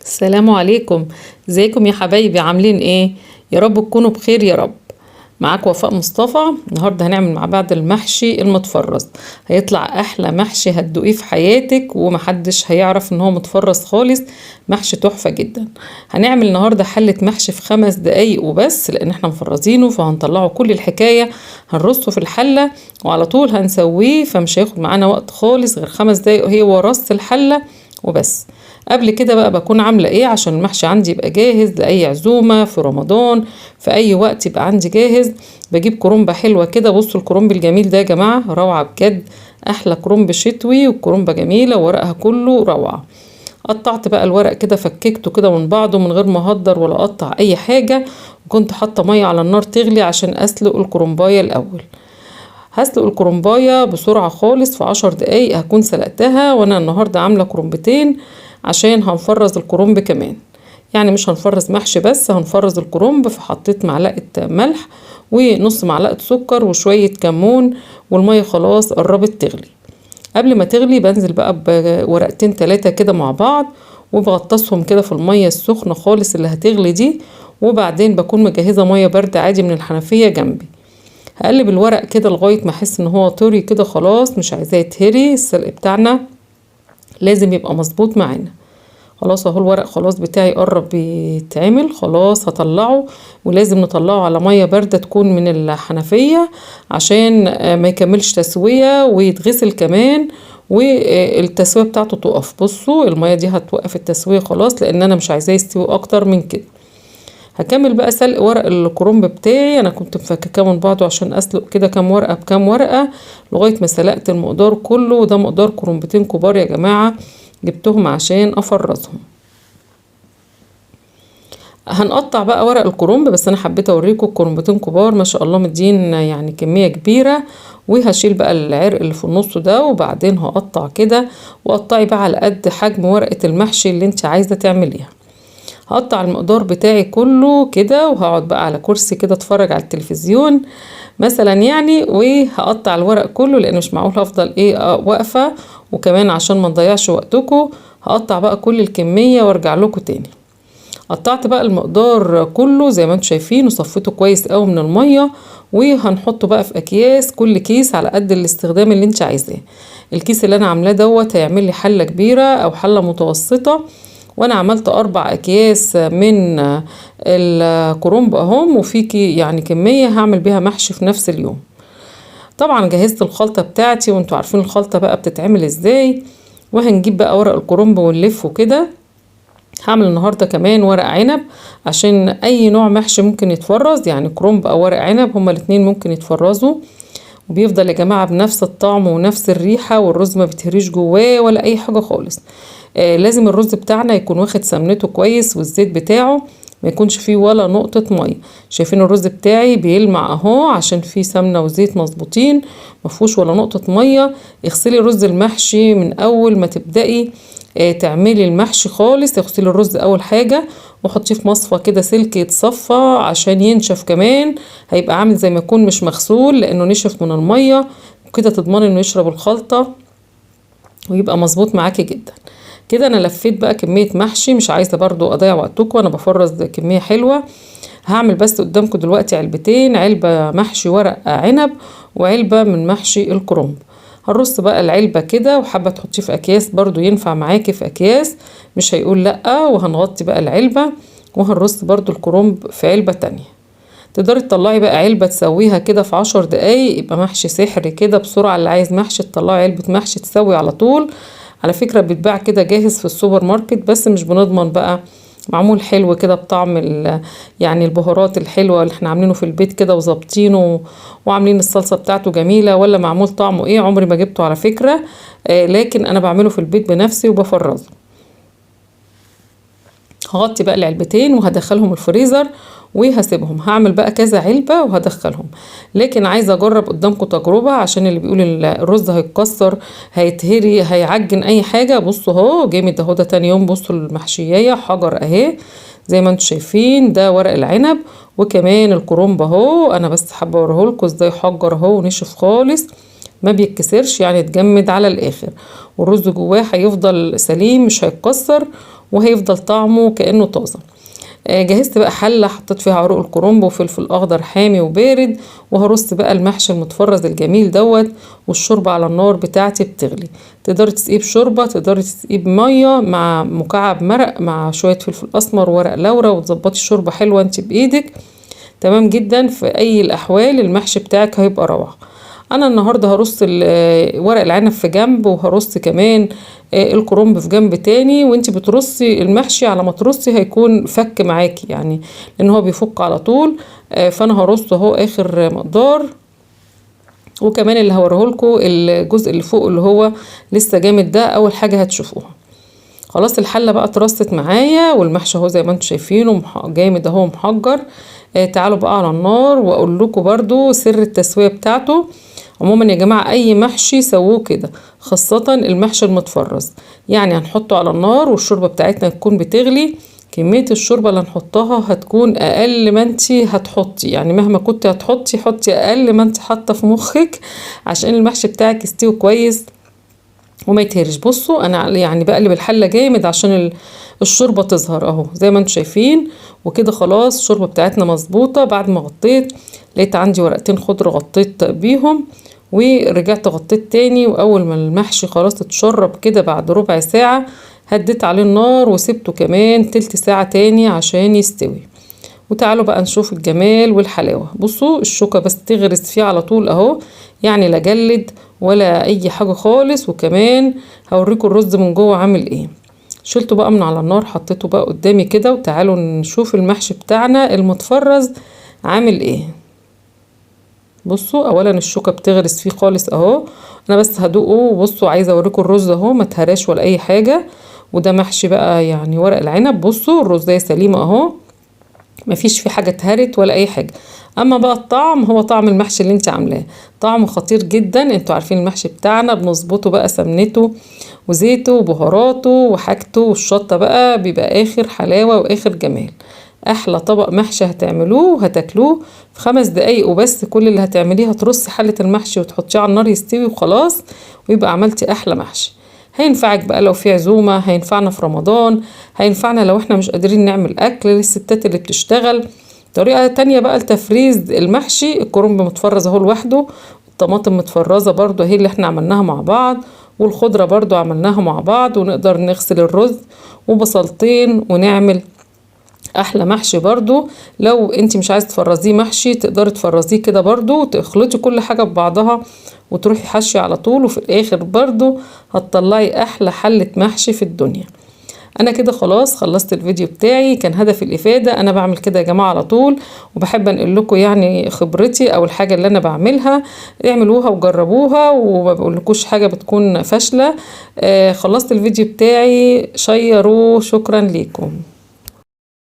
السلام عليكم. ازيكم يا حبايبي؟ عاملين ايه؟ يا رب تكونوا بخير يا رب. معاك وفاء مصطفى. النهارده هنعمل مع بعض المحشي المتفرز. هيطلع احلى محشي هتدوقيه في حياتك ومحدش هيعرف ان هو متفرز خالص. محشي تحفة جدا. هنعمل النهارده حلة محشي في 5 دقايق وبس، لان احنا مفرزينه فهنطلعه كل الحكاية. هنرصه في الحلة وعلى طول هنسويه، فمش هياخد معانا وقت خالص غير 5 دقايق وهي ورص الحلة وبس. قبل كده بقى بكون عاملة ايه عشان المحشي عندي يبقى جاهز لأي عزومة في رمضان، في اي وقت يبقى عندي جاهز. بجيب كرنبة حلوة كده. بصوا الكرنب الجميل ده يا جماعة، روعة بجد. احلى كرنب شتوي، والكرنبة جميلة وورقها كله روعة. قطعت بقى الورق كده، فككته كده من بعضه من غير ما اهدر ولا اقطع اي حاجة. وكنت حاطة مية على النار تغلي عشان اسلق الكرنباية الاول. هسلق الكرنباية بسرعة خالص، في 10 دقايق هكون سلقتها. وانا النهاردة عاملة كرنبتين عشان هنفرز الكرنب كمان. يعني مش هنفرز محشي بس، هنفرز الكرنب. فحطيت معلقة ملح ونص معلقة سكر وشوية كمون، والمية خلاص قربت تغلي. قبل ما تغلي بنزل بقى بورقتين 3 كده مع بعض، وبغطسهم كده في المية السخنة خالص اللي هتغلي دي. وبعدين بكون مجهزة مية باردة عادي من الحنفية جنبي. هقلب الورق كده لغاية ما احس ان هو طري كده خلاص، مش عايزاه يتهري. السلق بتاعنا لازم يبقى مظبوط معانا. خلاص اهو الورق خلاص بتاعي قرب يتعمل خلاص، هطلعه. ولازم نطلعه على مية باردة تكون من الحنفية عشان ما يكملش تسوية ويتغسل كمان، والتسوية بتاعته تقف. بصوا المية دي هتوقف التسوية خلاص، لان انا مش عايزاه يستوي اكتر من كده. هكمل بقى سلق ورق الكرنب بتاعي. انا كنت مفككاه من بعضه عشان اسلق كده كام ورقه بكام ورقه لغايه ما سلقت المقدار كله. وده مقدار كرنبتين كبار يا جماعه، جبتهم عشان افرزهم. هنقطع بقى ورق الكرنب، بس انا حبيت اوريكم الكرنبتين كبار ما شاء الله، مدين يعني كميه كبيره. وهشيل بقى العرق اللي في النص ده، وبعدين هقطع كده. وقطعي بقى على قد حجم ورقه المحشي اللي انت عايزه تعمليها. هقطع المقدار بتاعي كله كده، وهقعد بقى على كرسي كده اتفرج على التلفزيون مثلا يعني. وهقطع الورق كله لان مش معقول هفضل واقفه. وكمان عشان ما نضيعش وقتكم هقطع بقى كل الكميه وارجع لكم تاني. قطعت بقى المقدار كله زي ما انتم شايفين، وصفيته كويس قوي من الميه. وهنحطه بقى في اكياس، كل كيس على قد الاستخدام اللي انت عايزاه. الكيس اللي انا عاملاه دوت هيعمل لي حله كبيره او حله متوسطه. وانا عملت 4 اكياس من الكرنب اهم، وفي يعني كمية هعمل بيها محشي في نفس اليوم. طبعا جهزت الخلطة بتاعتي، وانتوا عارفين الخلطة بقى بتتعمل ازاي. وهنجيب بقى ورق الكرنب ونلفه كده. هعمل النهاردة كمان ورق عنب، عشان اي نوع محشي ممكن يتفرز، يعني كرنب او ورق عنب هما الاتنين ممكن يتفرزوا. وبيفضل يا جماعة بنفس الطعم ونفس الريحة، والرز ما بتهريش جواه ولا اي حاجة خالص. لازم الرز بتاعنا يكون واخد سمنته كويس، والزيت بتاعه ما يكونش فيه ولا نقطة مية. شايفين الرز بتاعي بيلمع اهو عشان فيه سمنة وزيت مظبوطين، مفهوش ولا نقطة مية. اغسلي الرز المحشي من اول ما تبدأي تعملي المحشي خالص. اغسلي الرز اول حاجة وحطيه في مصفى كده سلك يتصفى عشان ينشف كمان. هيبقى عامل زي ما يكون مش مغسول لانه نشف من المية. وكده تضمني انه يشرب الخلطة ويبقى مظبوط معاكي جدا. كده انا لفيت بقى كمية محشي، مش عايزة برضو اضيع وقتكم، انا بفرز كمية حلوة. هعمل بس قدامكم دلوقتي علبتين، علبة محشي ورق عنب وعلبة من محشي الكرنب. هنرص بقى العلبة كده، وحابة تحطيه في اكياس برضو ينفع معاكي في اكياس، مش هيقول لأ. وهنغطي بقى العلبة، وهنرص برضو الكرنب في علبة تانية. تقدري تطلعي بقى علبة تسويها كده في 10 دقايق، يبقى محشي سحري كده بسرعة. اللي عايز محشي تطلعي علبة محشي تسوي على طول. على فكرة بيتباع كده جاهز في السوبر ماركت، بس مش بنضمن بقى معمول حلو كده بطعم يعني البهارات الحلوة اللي احنا عاملينه في البيت كده وظابطينه، وعاملين الصلصة بتاعته جميلة، ولا معمول طعمه ايه. عمري ما جبته على فكرة. لكن انا بعمله في البيت بنفسي وبفرزه. هغطي بقى العلبتين وهدخلهم الفريزر وهسيبهم. هعمل بقى كذا علبة وهدخلهم. لكن عايزة اجرب قدامكم تجربة، عشان اللي بيقول الرز هيتكسر هيتهري هيعجن اي حاجة. بصوا اهو جامد اهو. ده تاني يوم. بصوا المحشية حجر اهي زي ما انتم شايفين. ده ورق العنب وكمان الكرنب اهو. انا بس حابة اوريهولكوا ازاي حجر اهو ونشف خالص، ما بيتكسرش يعني اتجمد على الاخر. والرز جواه هيفضل سليم مش هيتكسر. وهيفضل طعمه كأنه طازة. جهزت بقى حلة حطيت فيها عروق الكرنب وفلفل اخضر حامي وبارد، وهرص بقى المحشي المتفرز الجميل دوت، والشوربة على النار بتاعتي بتغلي. تقدري تسقيه بشوربة، تقدري تسقيه بمية مع مكعب مرق مع شوية فلفل اسمر ورق لورا، وتظبطي الشوربة حلوة انت بايدك. تمام جدا. في اي الاحوال المحشي بتاعك هيبقى روعة. انا النهارده هرص ورق العنب في جنب، وهرص كمان الكرنب في جنب تاني. وانت بترصي المحشي على ما ترصي هيكون فك معاكي يعني، لان هو بيفك على طول. فانا هرصه اهو اخر مقدار. وكمان اللي هوريهولكوا الجزء اللي فوق اللي هو لسه جامد ده اول حاجة هتشوفوها. خلاص الحلة بقى اترصت معايا، والمحشي اهو زي ما انتم شايفينه جامد اهو محجر. تعالوا بقى على النار واقول لكم برضو سر التسوية بتاعته. عموما يا جماعة اي محشي سووه كده، خاصة المحشي المتفرز. يعني هنحطه على النار والشوربة بتاعتنا تكون بتغلي. كمية الشوربة اللي هنحطها هتكون اقل ما انتي هتحطي، يعني مهما كنت هتحطي حطي اقل ما انتي حاطة في مخك، عشان المحشي بتاعك يستوي كويس وما يتهرش. بصوا انا يعني بقلب الحله جامد عشان الشوربه تظهر اهو زي ما انتم شايفين. وكده خلاص الشوربه بتاعتنا مظبوطه. بعد ما غطيت لقيت عندي ورقتين خضر غطيت بيهم، ورجعت غطيت تاني. واول ما المحشي خلاص اتشرب كده بعد ربع ساعه هديت عليه النار وسبته كمان تلت ساعه تاني عشان يستوي. وتعالوا بقى نشوف الجمال والحلاوة. بصوا الشوكة بس تغرس فيه على طول اهو، يعني لا جلد ولا اي حاجة خالص. وكمان هوريكم الرز من جوه عامل ايه. شلته بقى من على النار حطيته بقى قدامي كده، وتعالوا نشوف المحشي بتاعنا المتفرز عامل ايه. بصوا اولا الشوكة بتغرس فيه خالص اهو. انا بس هدوقه. بصوا عايزة اوريكم الرز اهو ما اتهراش ولا اي حاجة. وده محشي بقى يعني ورق العنب. بصوا الرزاية سليمة اهو، مفيش فيه حاجة اتهرت ولا اي حاجة. اما بقى الطعم هو طعم المحشي اللي انت عاملاه، طعمه خطير جدا. انتوا عارفين المحشي بتاعنا بنظبطه بقى سمنته وزيته وبهاراته وحاجته، والشطة بقى بيبقى اخر حلاوة واخر جمال. احلى طبق محشي هتعملوه وهتاكلوه في 5 دقايق وبس. كل اللي هتعمليه هترصي حلة المحشي وتحطيه على النار يستوي وخلاص، ويبقى عملتي احلى محشي. هينفعك بقى لو في عزومة، هينفعنا في رمضان، هينفعنا لو احنا مش قادرين نعمل اكل للستات اللي بتشتغل. طريقة تانية بقى لتفريز المحشي، الكرنب متفرز اهو لوحده، الطماطم متفرزة برضو اهي اللي احنا عملناها مع بعض، والخضرة برضو عملناها مع بعض. ونقدر نغسل الرز وبصلتين ونعمل احلى محشي برضو. لو انت مش عايز تفرزيه محشي تقدري تفرزيه كده برضو، وتخلطي كل حاجة ببعضها وتروحي حشي على طول، وفي الاخر برضو هتطلعي احلى حلة محشي في الدنيا. انا كده خلاص خلصت الفيديو بتاعي. كان هدف الافادة، انا بعمل كده يا جماعة على طول، وبحب انقل لكم يعني خبرتي او الحاجة اللي انا بعملها. اعملوها وجربوها وما بقولكوش حاجة بتكون فاشلة. خلصت الفيديو بتاعي، شيروه. شكرا ليكم.